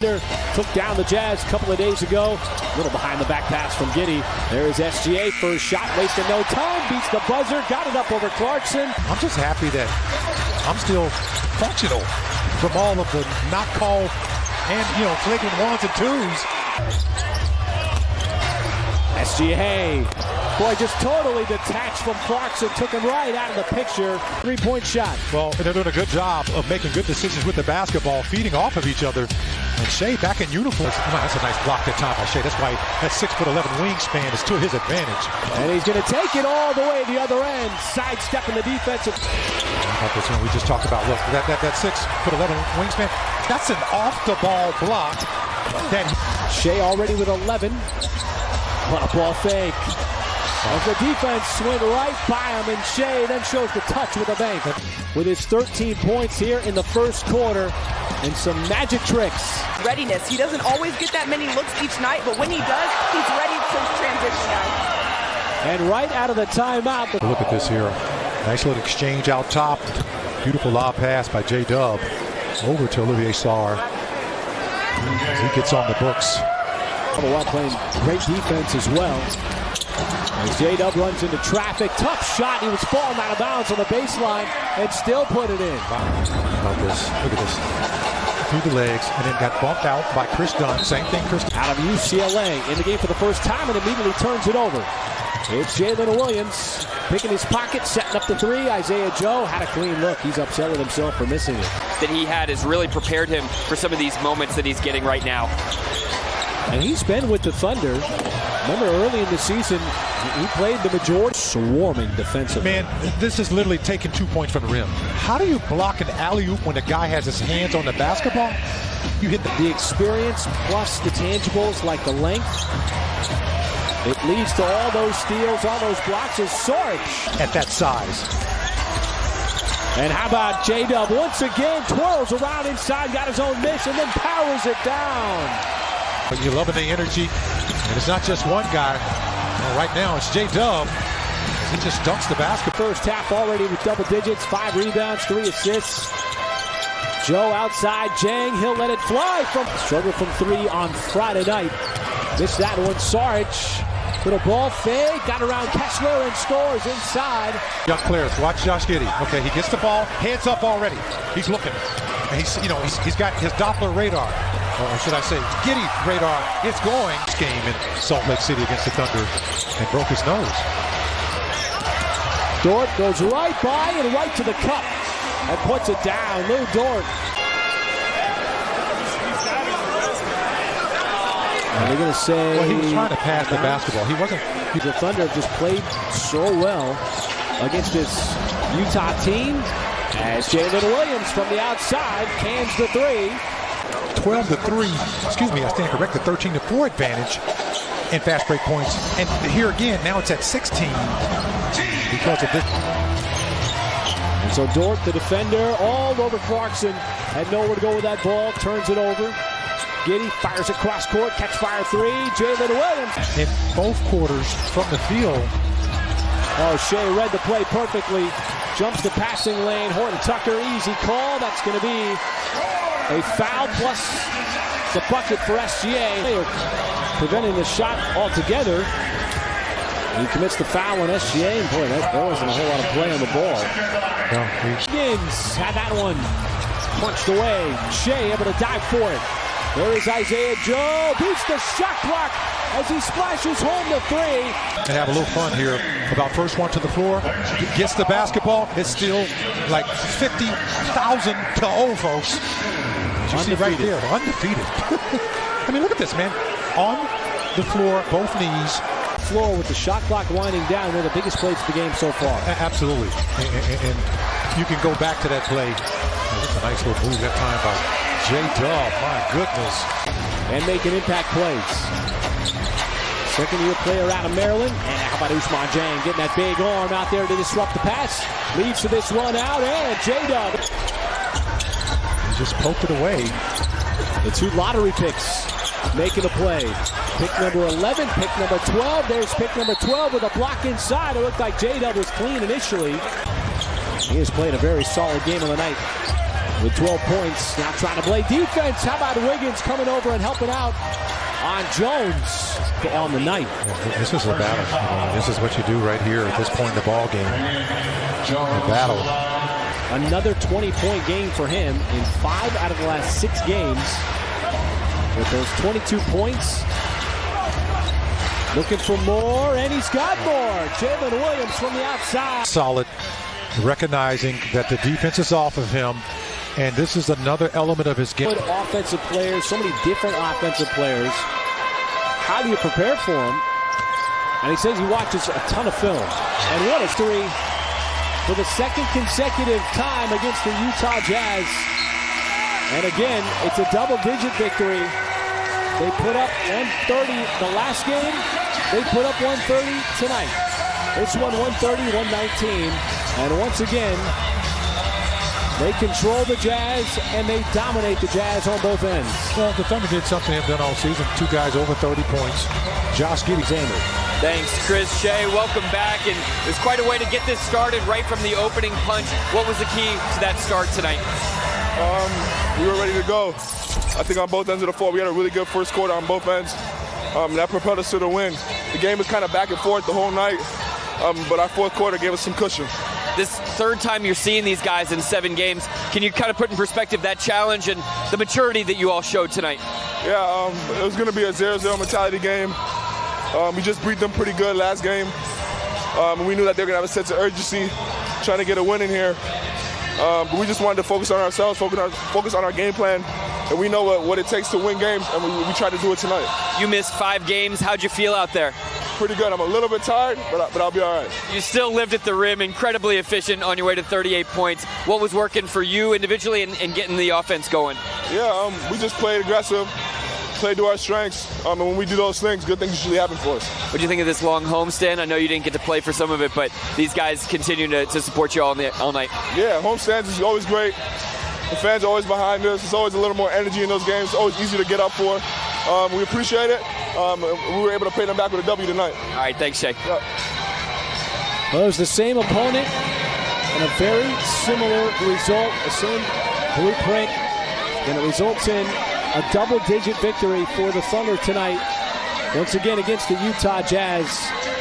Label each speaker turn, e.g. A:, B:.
A: Took down the Jazz a couple of days ago. A little behind the back pass from Giddey. There is SGA. First shot, wasting no time. Beats the buzzer. Got it up over Clarkson.
B: I'm just happy that I'm still functional from all of the not call and, flagrant ones and twos.
A: SGA. Boy, just totally detached from Clarkson. Took him right out of the picture. Three-point shot.
B: Well, they're doing a good job of making good decisions with the basketball, feeding off of each other. And Shai back in uniform. That's a nice block that time by Shai. That's why that 6'11" wingspan is to his advantage.
A: And he's going to take it all the way to the other end. Sidestepping the defensive.
B: How about this one we just talked about? Look, that 6'11" wingspan. That's an off-the-ball block.
A: Shai already with 11. What a ball fake. As the defense went right by him, and Shai then shows the touch with a bank. With his 13 points here in the first quarter and some magic tricks.
C: Readiness. He doesn't always get that many looks each night, but when he does, he's ready to transition now.
A: And right out of the timeout.
B: Look at this here. Nice little exchange out top. Beautiful lob pass by J-Dub over to Olivier Sarr. As he gets on the books.
A: While playing great defense as well. As J-Dub runs into traffic, tough shot. He was falling out of bounds on the baseline and still put it in.
B: About this. Look at this. Through the legs and then got bumped out by Chris Dunn. Same thing, Chris.
A: Out of UCLA in the game for the first time and immediately turns it over. It's Jalen Williams picking his pocket, setting up the three. Isaiah Joe had a clean look. He's upset with himself for missing it.
D: That he had has really prepared him for some of these moments that he's getting right now.
A: And he's been with the Thunder. Remember early in the season, he played the majority. Swarming defensively.
B: Man, this is literally taking 2 points from the rim. How do you block an alley-oop when the guy has his hands on the basketball? You hit
A: the experience plus the tangibles like the length. It leads to all those steals, all those blocks is Sarge.
B: At that size.
A: And how about J-Dub once again twirls around inside, got his own miss, and then powers it down.
B: But you're loving the energy, and it's not just one guy. Well, right now, it's J-Dub. He just dunks the basket.
A: First half already with double digits, 5 rebounds, 3 assists. Joe outside, Jang, he'll let it fly from struggle from 3 on Friday night. Missed that one, Sarge. Little ball fake, got around Kessler and scores inside.
B: Young players, watch Josh Giddey. Okay, he gets the ball, heads up already. He's looking. And he's got his Doppler radar. Or should I say, Giddey radar. It's going. This game in Salt Lake City against the Thunder and broke his nose.
A: Dort goes right by and right to the cup and puts it down. Lou Dort. And they're going to say...
B: Well, he was trying to pass the basketball. He wasn't...
A: The Thunder have just played so well against this Utah team. As Jalen Williams from the outside cans the 3.
B: 12-3, excuse me, I stand corrected, 13-4 advantage in fast break points. And here again, now it's at 16 because of this.
A: And so Dort, the defender, all over Clarkson, had nowhere to go with that ball, turns it over. Giddey fires it cross court, catch fire 3, Jalen Williams.
B: In both quarters from the field.
A: Oh, Shai read the play perfectly. Jumps the passing lane, Horton Tucker, easy call. That's going to be a foul plus the bucket for SGA. They are preventing the shot altogether. He commits the foul on SGA, and boy, there wasn't a whole lot of play on the ball. Higgins had that one punched away. Shai able to dive for it. There is Isaiah Joe, beats the shot clock as he splashes home the 3.
B: And have a little fun here about first one to the floor. Gets the basketball. It's still like 50,000 to 0, folks. You see right there, undefeated. I mean, look at this, man. On the floor, both knees.
A: Floor with the shot clock winding down, one of the biggest plays of the game so far.
B: Absolutely. And you can go back to that play. That's a nice little move that time by J-Dub. My goodness.
A: And making impact plays. Second-year player out of Maryland. And how about Ousmane Dieng getting that big arm out there to disrupt the pass. Leads to this one out, and J-Dub.
B: Just poked it away.
A: The 2 lottery picks making a play. Pick number 11, pick number 12. There's pick number 12 with a block inside. It looked like J-Dub was clean initially. He has played a very solid game of the night. with 12 points. Now trying to play defense. How about Wiggins coming over and helping out on Jones on the night?
B: This is a battle. I mean, this is what you do right here at this point in the ball game. A battle.
A: Another 20-point game for him in 5 out of the last 6 games. With those 22 points. Looking for more, and he's got more. Jalen Williams from the outside.
B: Solid, recognizing that the defense is off of him, and this is another element of his game.
A: Good offensive players, so many different offensive players. How do you prepare for them? And he says he watches a ton of film. And what a story for the second consecutive time against the Utah Jazz. And again, it's a double-digit victory. They put up 130 the last game. They put up 130 tonight. This one 130-119. And once again, they control the Jazz and they dominate the Jazz on both ends.
B: Well, the Thunder did something they've done all season. 2 guys over 30 points.
A: Josh Giddey-Alexander.
D: Thanks, Chris. Shai, welcome back. And it was quite a way to get this started right from the opening punch. What was the key to that start tonight?
E: We were ready to go. I think on both ends of the floor, we had a really good first quarter on both ends. That propelled us to the win. The game was kind of back and forth the whole night, but our fourth quarter gave us some cushion.
D: This third time you're seeing these guys in 7 games. Can you kind of put in perspective that challenge and the maturity that you all showed tonight?
E: Yeah, it was going to be a 0-0 mentality game. We just beat them pretty good last game. We knew that they were going to have a sense of urgency, trying to get a win in here. But we just wanted to focus on ourselves, focus on our game plan, and we know what it takes to win games, and we tried to do it tonight.
D: You missed 5 games. How'd you feel out there?
E: Pretty good. I'm a little bit tired, but I'll be all right.
D: You still lived at the rim, incredibly efficient on your way to 38 points. What was working for you individually and getting the offense going?
E: Yeah, we just played aggressive, played to our strengths, and when we do those things, good things usually happen for us.
D: What do you think of this long homestand? I know you didn't get to play for some of it, but these guys continue to support you all night.
E: Yeah, homestands is always great. The fans are always behind us. It's always a little more energy in those games. It's always easy to get up for. We appreciate it. We were able to pay them back with a W tonight.
D: All right, thanks, Shai.
E: Yeah.
A: Well, it was the same opponent and a very similar result, the same blueprint, and it results in a double-digit victory for the Thunder tonight, once again against the Utah Jazz.